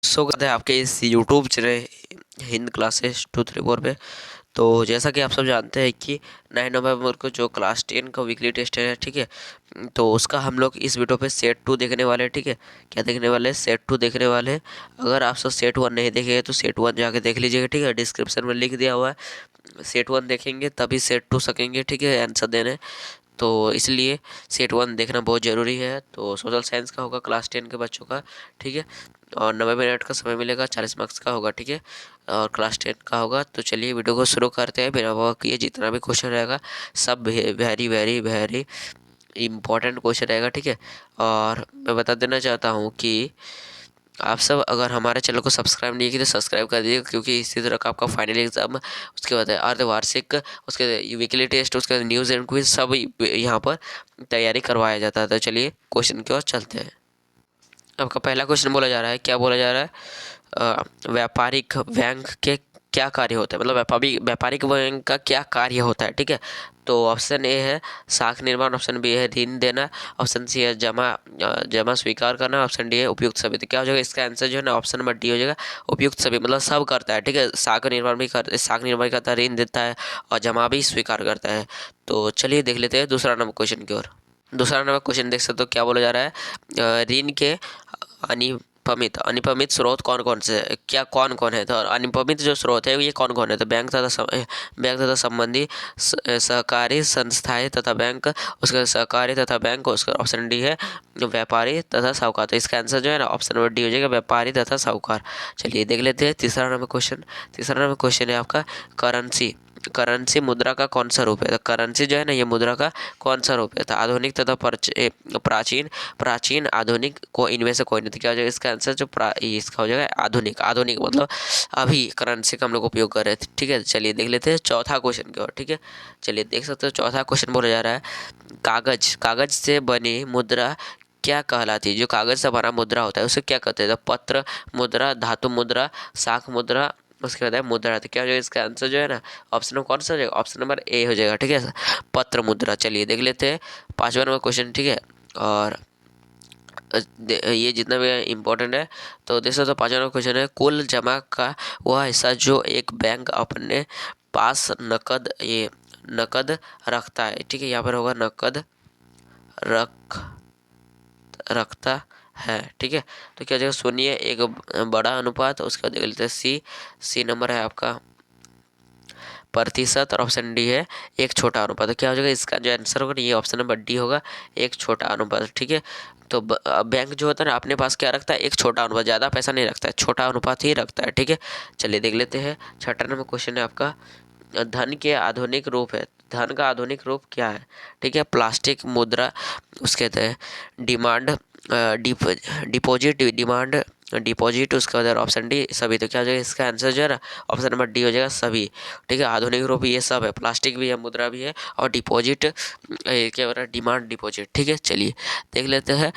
स्वागत है आपके इस यूट्यूब चैनल हिंद क्लासेस 234 पे। तो जैसा कि आप सब जानते हैं कि 9 नवंबर को जो क्लास 10 का वीकली टेस्ट है, ठीक है, तो उसका हम लोग इस वीडियो पे सेट 2 देखने वाले हैं। ठीक है, क्या देखने वाले हैं? सेट 2 देखने वाले हैं। अगर आप सब सेट 1 नहीं देखे तो सेट 1 जाके देख लीजिएगा। ठीक है, डिस्क्रिप्शन में लिख दिया हुआ है। सेट 1 देखेंगे तभी सेट 2 सकेंगे, ठीक है, आंसर देने। तो इसलिए सेट 1 देखना बहुत ज़रूरी है। तो सोशल साइंस का होगा क्लास 10 के बच्चों का, ठीक है, और 90 मिनट का समय मिलेगा, 40 मार्क्स का होगा, ठीक है, और क्लास 10 का होगा। तो चलिए वीडियो को शुरू करते हैं बिना वक्त किए। जितना भी क्वेश्चन रहेगा सब very very very important question रहेगा, ठीक है। और मैं बता देना चाहता हूँ कि आप सब अगर हमारे चैनल को सब्सक्राइब नहीं किए तो सब्सक्राइब कर दीजिएगा, क्योंकि इसी तरह का आपका फाइनल एग्जाम, उसके बाद अर्धवार्षिक, उसके बाद वीकली टेस्ट, उसके बाद न्यूज़ एंड क्विज सब यहाँ पर तैयारी करवाया जाता है। तो चलिए क्वेश्चन की ओर चलते हैं। आपका पहला क्वेश्चन बोला जा रहा है, क्या बोला जा रहा है? व्यापारिक बैंक के क्या कार्य होता है, मतलब व्यापारिक बैंक का क्या कार्य होता है, ठीक है। तो ऑप्शन ए है साख निर्माण, ऑप्शन बी है ऋण देना, ऑप्शन सी है जमा स्वीकार करना, ऑप्शन डी है उपयुक्त सभी। तो क्या हो जाएगा इसका आंसर जो है ना, ऑप्शन नंबर डी हो जाएगा, उपयुक्त सभी। मतलब सब करता है, ठीक है, साख निर्माण करता है, ऋण देता है और जमा भी स्वीकार करता है। तो चलिए देख लेते हैं दूसरा नंबर क्वेश्चन की ओर। दूसरा नंबर क्वेश्चन देख सकते हो, क्या बोला जा रहा है? ऋण के अनियमित स्रोत कौन कौन से, क्या कौन कौन है? तो अनियमित जो स्रोत है ये कौन कौन है? तो बैंक तथा संबंधी सहकारी संस्थाएं तथा बैंक, उसका सहकारी तथा बैंक, उसका ऑप्शन डी है व्यापारी तथा साहूकार। तो इसका आंसर जो है ना, ऑप्शन नंबर डी हो जाएगा, व्यापारी तथा साहूकार। चलिए देख लेते हैं तीसरा नंबर क्वेश्चन। तीसरा नंबर क्वेश्चन है आपका करेंसी। करेंसी मुद्रा का कौन सा रूप है? तो करेंसी जो है ना, ये मुद्रा का कौन सा रूप है? तो आधुनिक तथा प्राचीन, प्राचीन, आधुनिक को इनमें से कोई नहीं। तो क्या हो जाएगा इसका आंसर जो इसका हो जाएगा आधुनिक। आधुनिक मतलब अभी करेंसी का हम लोग उपयोग कर रहे थे, ठीक है। चलिए देख लेते हैं चौथा क्वेश्चन की ओर, ठीक है। चलिए देख सकते हो चौथा क्वेश्चन बोला जा रहा है कागज, कागज से बनी मुद्रा क्या कहलाती है? जो कागज से बना मुद्रा होता है उसे क्या कहते हैं? तो पत्र मुद्रा, धातु मुद्रा, शाख मुद्रा, उसके बाद है मुद्रा। तो क्या हो जाएगा इसका आंसर जो है ना, ऑप्शन नंबर कौन सा हो जाएगा? ऑप्शन नंबर ए हो जाएगा, ठीक है, पत्र मुद्रा। चलिए देख लेते हैं पांचवा नंबर क्वेश्चन, ठीक है। और ये जितना भी इम्पोर्टेंट है। तो देख सकते हो पांचवा नंबर क्वेश्चन है कुल जमा का वह हिस्सा जो एक बैंक अपने पास नकद रखता है, ठीक है, यहाँ पर होगा नकद रखता है, ठीक है। तो क्या हो जाएगा? सुनिए, एक बड़ा अनुपात, उसके बाद देख लेते हैं सी नंबर है आपका प्रतिशत, और ऑप्शन डी है एक छोटा अनुपात। तो क्या हो जाएगा इसका जो आंसर होगा ये ऑप्शन नंबर डी होगा, एक छोटा अनुपात, ठीक है। तो बैंक जो होता है ना अपने पास क्या रखता है? एक छोटा अनुपात, ज़्यादा पैसा नहीं रखता है, छोटा अनुपात ही रखता है, ठीक है। चलिए देख लेते हैं छठा नंबर क्वेश्चन है आपका धन के आधुनिक रूप है। धन का आधुनिक रूप क्या है? ठीक है, प्लास्टिक मुद्रा, उसके तहत डिमांड डिपॉजिट, डिमांड डिपॉजिट, उसके बाद ऑप्शन डी सभी। तो क्या हो जाएगा इसका आंसर जो है ना, ऑप्शन नंबर डी हो जाएगा सभी, ठीक है। आधुनिक रूप ये सब है, प्लास्टिक भी है, मुद्रा भी है, और डिपॉजिट क्या हो रहा है? डिमांड डिपॉजिट, ठीक है। चलिए देख लेते हैं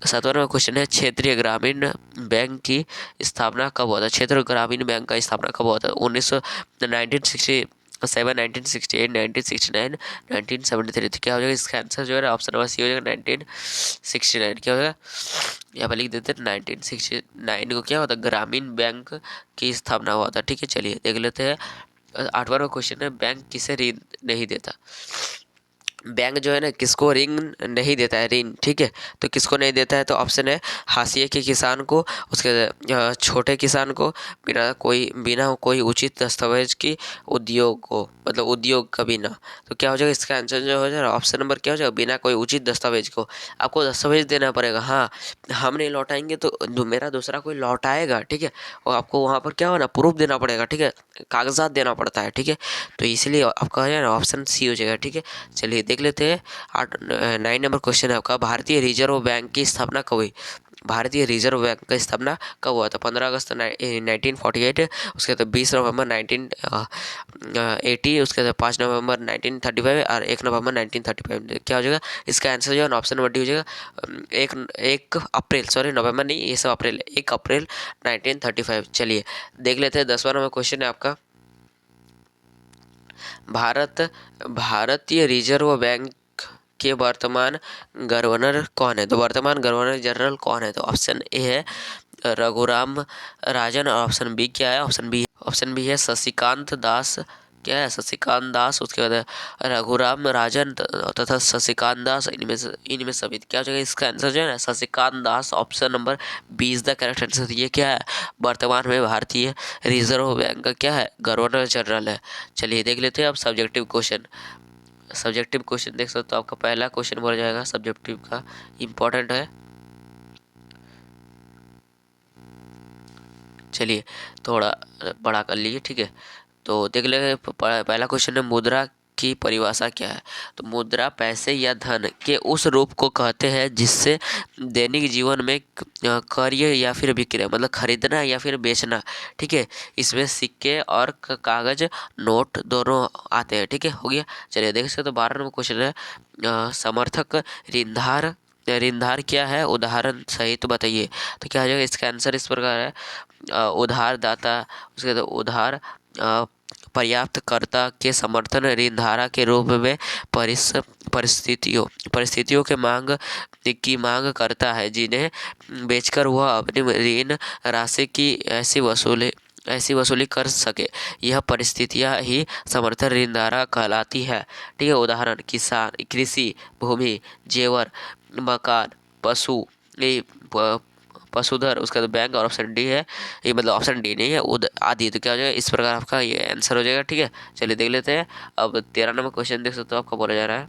सातवां नंबर क्वेश्चन है क्षेत्रीय ग्रामीण बैंक की स्थापना कब हुआ था? क्षेत्रीय ग्रामीण बैंक का स्थापना कब हुआ था? 1967, 1968, 1969, 1973। तो क्या हो जाएगा इसका आंसर जो है ना, ऑप्शन नंबर सी हो जाएगा 1969। क्या हो जाएगा यहाँ पर लिख देते हैं 1969 को क्या होता है? ग्रामीण बैंक की स्थापना हुआ था, ठीक है। चलिए देख लेते हैं आठवां नंबर क्वेश्चन है बैंक किसे ऋण नहीं देता? बैंक जो है ना किसको ऋण नहीं देता है? ऋण, ठीक है। तो किसको नहीं देता है? तो ऑप्शन है हाशिए के किसान को, उसके छोटे किसान को, बिना कोई उचित दस्तावेज की उद्योग को, मतलब उद्योग का बिना। तो क्या हो जाएगा इसका आंसर जो हो जाएगा ऑप्शन नंबर क्या हो जाएगा? बिना कोई उचित दस्तावेज को। आपको दस्तावेज देना पड़ेगा, हाँ, हम नहीं लौटाएंगे तो मेरा दूसरा कोई लौटाएगा, ठीक है। और आपको वहाँ पर क्या हो ना, प्रूफ देना पड़ेगा, ठीक है, कागजात देना पड़ता है, ठीक है। तो इसलिए आपका है ना ऑप्शन सी हो जाएगा, ठीक है। चलिए देख लेते हैं 9 नंबर क्वेश्चन है आपका भारतीय रिजर्व बैंक की स्थापना कब हुई? भारतीय रिजर्व बैंक का स्थापना कब हुआ था? 15 अगस्त 1948, उसके बाद 20 नवंबर 1980, उसके बाद 5 नवंबर 1935 और 1 नवंबर 1935। क्या हो जाएगा इसका आंसर जो है ऑप्शन नंबर डी हो जाएगा, एक अप्रैल, सॉरी नवंबर नहीं, ये सब अप्रैल, 1 अप्रैल 1935। चलिए देख लेते हैं 10वां नंबर क्वेश्चन है आपका भारतीय रिजर्व बैंक के वर्तमान गवर्नर कौन है? तो वर्तमान गवर्नर जनरल कौन है? तो ऑप्शन ए है रघुराम राजन, और ऑप्शन बी क्या है? ऑप्शन बी है शशिकांत दास। क्या है? शशिकांत दास। उसके बाद है रघुराम राजन तथा शशिकांत दास, इनमें सभी क्या हो जाएगा? इसका आंसर जो है ना Shashikant Das, option number 20 the correct answer. ये क्या है? वर्तमान में भारतीय रिजर्व बैंक का क्या है? गवर्नर जनरल है। चलिए देख लेते हैं अब सब्जेक्टिव क्वेश्चन। सब्जेक्टिव क्वेश्चन देख सकते हो, आपका पहला क्वेश्चन बोला जाएगा सब्जेक्टिव का, इम्पोर्टेंट है। चलिए थोड़ा बड़ा कर लीजिए, ठीक है। तो देख ले, पहला क्वेश्चन है मुद्रा की परिभाषा क्या है? तो मुद्रा पैसे या धन के उस रूप को कहते हैं जिससे दैनिक जीवन में कार्य या फिर विक्रय, मतलब खरीदना या फिर बेचना, ठीक है। इसमें सिक्के और कागज नोट दोनों आते हैं, ठीक है। हो गया। चलिए देख सकते, तो 12 नंबर क्वेश्चन है समर्थक ऋणधार। ऋणधार क्या है? उदाहरण सहित बताइए। तो क्या हो जाएगा? इसका आंसर इस प्रकार है उधारदाता, उसके बाद उधार पर्याप्तकर्ता के समर्थन ऋणधारा के रूप में परिस्थितियों के मांग की मांग करता है, जिन्हें बेचकर वह अपनी ऋण राशि की ऐसी वसूली कर सके। यह परिस्थितियां ही समर्थन ऋणधारा कहलाती है, ठीक है। उदाहरण किसान, कृषि भूमि, जेवर, मकान, पशु, ये पशुधन, उसका तो बैंक, और ऑप्शन डी है, ये मतलब ऑप्शन डी नहीं है, उद आदि। तो क्या हो जाएगा? इस प्रकार आपका ये आंसर हो जाएगा, ठीक है। चलिए देख लेते हैं अब 13 नंबर क्वेश्चन देख सकते हो, आपका बोला जा रहा है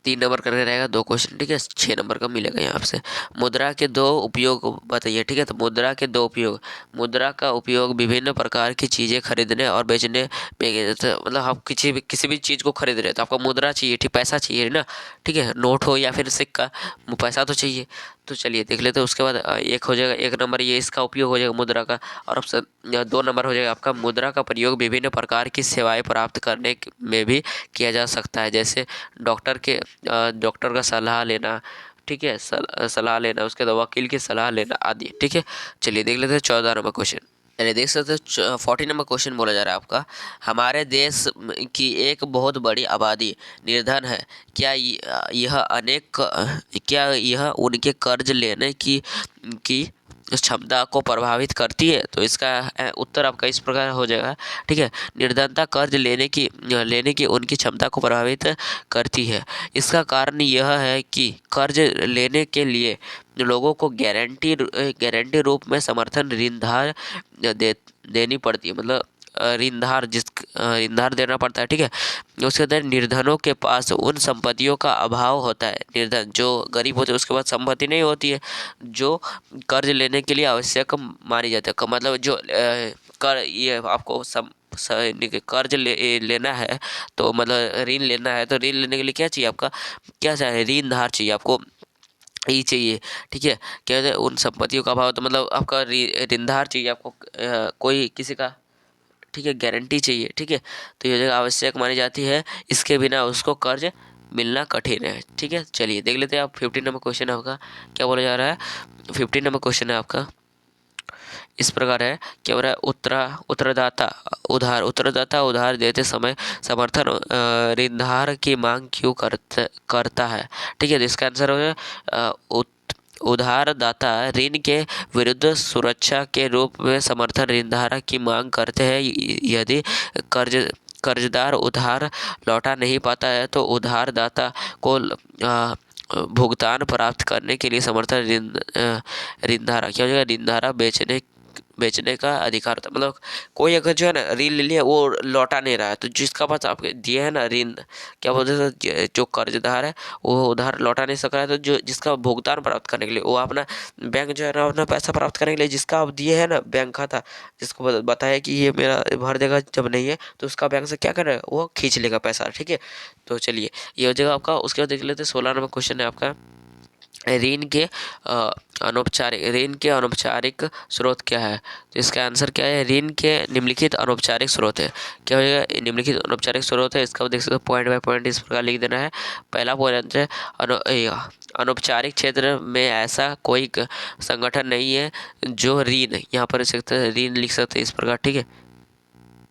3 नंबर करके रहेगा 2 क्वेश्चन, ठीक है। 6 नंबर का मिलेगा यहाँ से। मुद्रा के 2 उपयोग बताइए, ठीक है। तो मुद्रा के 2 उपयोग। मुद्रा का उपयोग विभिन्न प्रकार की चीज़ें खरीदने और बेचने में, तो मतलब आप किसी भी चीज़ को खरीद रहे हैं तो आपको मुद्रा चाहिए, ठीक, पैसा चाहिए ना, ठीक है। नोट हो या फिर सिक्का, पैसा तो चाहिए। तो चलिए देख लेते हैं। उसके बाद एक हो जाएगा 1 नंबर, ये इसका उपयोग हो जाएगा मुद्रा का। और ऑप्शन 2 नंबर हो जाएगा आपका मुद्रा का प्रयोग विभिन्न प्रकार की सेवाएं प्राप्त करने में भी किया जा सकता है, जैसे डॉक्टर का सलाह लेना, ठीक है, सलाह लेना, उसके बाद वकील की सलाह लेना आदि, ठीक है। चलिए देख लेते हैं 14 नंबर क्वेश्चन। चलिए देख सकते हो 40 नंबर क्वेश्चन बोला जा रहा है आपका, हमारे देश की एक बहुत बड़ी आबादी निर्धन है। क्या यह उनके कर्ज लेने की क्षमता को प्रभावित करती है? तो इसका उत्तर आपका इस प्रकार हो जाएगा, ठीक है। निर्धनता कर्ज लेने की उनकी क्षमता को प्रभावित करती है। इसका कारण यह है कि कर्ज लेने के लिए लोगों को गारंटी रूप में समर्थन ऋणधार देनी पड़ती है, मतलब ऋणधार देना पड़ता है, ठीक है। उसके अंदर निर्धनों के पास उन संपत्तियों का अभाव होता है। निर्धन जो गरीब होते हैं उसके पास संपत्ति नहीं होती है जो कर्ज लेने के लिए आवश्यक मानी जाती है। मतलब जो कर ये आपको कर्ज लेना है, तो मतलब ऋण लेना है, तो ऋण लेने के लिए क्या चाहिए? आपका क्या चाहिए? ऋणधार चाहिए आपको, ये चाहिए, ठीक है। क्या कहते हैं उन संपत्तियों का अभाव, तो मतलब आपका ऋणधार चाहिए आपको, कोई किसी का, ठीक है, गारंटी चाहिए, ठीक है। तो ये जगह आवश्यक मानी जाती है, इसके बिना उसको कर्ज मिलना कठिन है, ठीक है। चलिए देख लेते हैं आप 15 नंबर क्वेश्चन है आपका, क्या बोला जा रहा है? 15 नंबर क्वेश्चन है आपका इस प्रकार है, क्या बोल रहा है? उत्तरदाता उधार देते समय समर्थन ऋणधार की मांग क्यों करता है, ठीक है। तो इसका आंसर हो जाए उधारदाता ऋण के विरुद्ध सुरक्षा के रूप में समर्थन ऋणधारक की मांग करते हैं। यदि कर्जदार उधार लौटा नहीं पाता है तो उधारदाता को भुगतान प्राप्त करने के लिए समर्थन ऋणधारक क्या हो जाएगा? ऋणधारक बेचने का अधिकार होता है। मतलब कोई अगर जो है ना ऋण ले लिया वो लौटा नहीं रहा है, तो जिसका पास आपके दिए है ना ऋण, क्या बोलते हैं, जो कर्जदार है वो उधार लौटा नहीं सक रहा है, तो जो जिसका भुगतान प्राप्त करने के लिए वो अपना बैंक जो है ना अपना पैसा प्राप्त करने के लिए जिसका आप दिए है ना बैंक खाता, जिसको बताया कि ये मेरा भर देगा, जब नहीं है तो उसका बैंक से क्या करेगा? वो खींच लेगा पैसा, ठीक है। तो चलिए ये हो जाएगा आपका। उसके बाद देख लेते हैं 16 नंबर क्वेश्चन है आपका, ऋण के अनौपचारिक स्रोत क्या है? तो इसका आंसर क्या है? ऋण के निम्नलिखित अनौपचारिक स्रोत है। क्या हो जाएगा? निम्नलिखित अनौपचारिक स्रोत है, इसका देख सकते हो पॉइंट बाय पॉइंट इस प्रकार लिख देना है। पहला पॉइंट है अनौपचारिक क्षेत्र में ऐसा कोई संगठन नहीं है जो ऋण, यहाँ पर ऋण लिख सकते हैं इस प्रकार, ठीक है,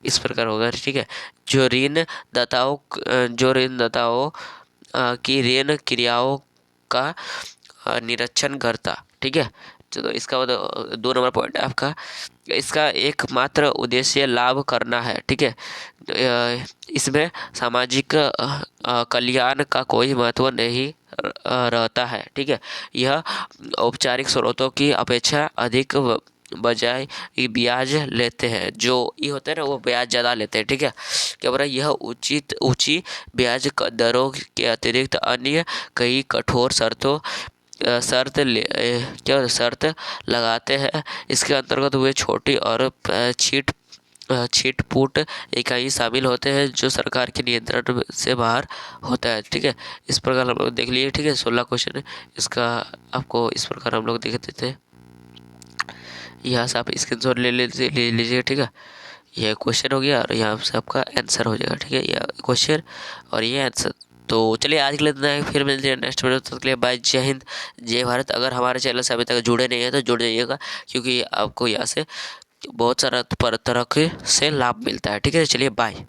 इस प्रकार होगा, ठीक है। जो ऋणदाताओं की ऋण क्रियाओं का निरीक्षण करता, ठीक है। तो इसका 2 नंबर पॉइंट है आपका, इसका एकमात्र उद्देश्य लाभ करना है, ठीक है। इसमें सामाजिक कल्याण का कोई महत्व नहीं रहता है, ठीक है। यह औपचारिक स्रोतों की अपेक्षा अधिक बजाय ये ब्याज लेते हैं, जो ये होते हैं ना वो ब्याज ज़्यादा लेते हैं, ठीक है। क्या बोल रहा है, यह ऊंची ब्याज दरों के अतिरिक्त अन्य कई कठोर शर्त लगाते हैं। इसके अंतर्गत वे छोटी और छीट-फूट इकाई शामिल होते हैं जो सरकार के नियंत्रण से बाहर होता है, ठीक है। इस प्रकार हम लोग देख लिए, ठीक है। 16 क्वेश्चन है इसका, आपको इस प्रकार हम लोग देख देते हैं। यहाँ से आप स्क्रीनशॉट ले लीजिए, ठीक है। यह क्वेश्चन हो गया और यहाँ से आपका आंसर हो जाएगा, ठीक है। यह क्वेश्चन और ये आंसर। तो चलिए आज के लिए इतना है, फिर मिलते हैं नेक्स्ट वीडियो। तब तक के लिए बाय, जय हिंद, जय भारत। अगर हमारे चैनल से अभी तक जुड़े नहीं हैं तो जुड़ जाइएगा, क्योंकि आपको यहाँ से बहुत सारा तरह के से लाभ मिलता है, ठीक है। चलिए बाय।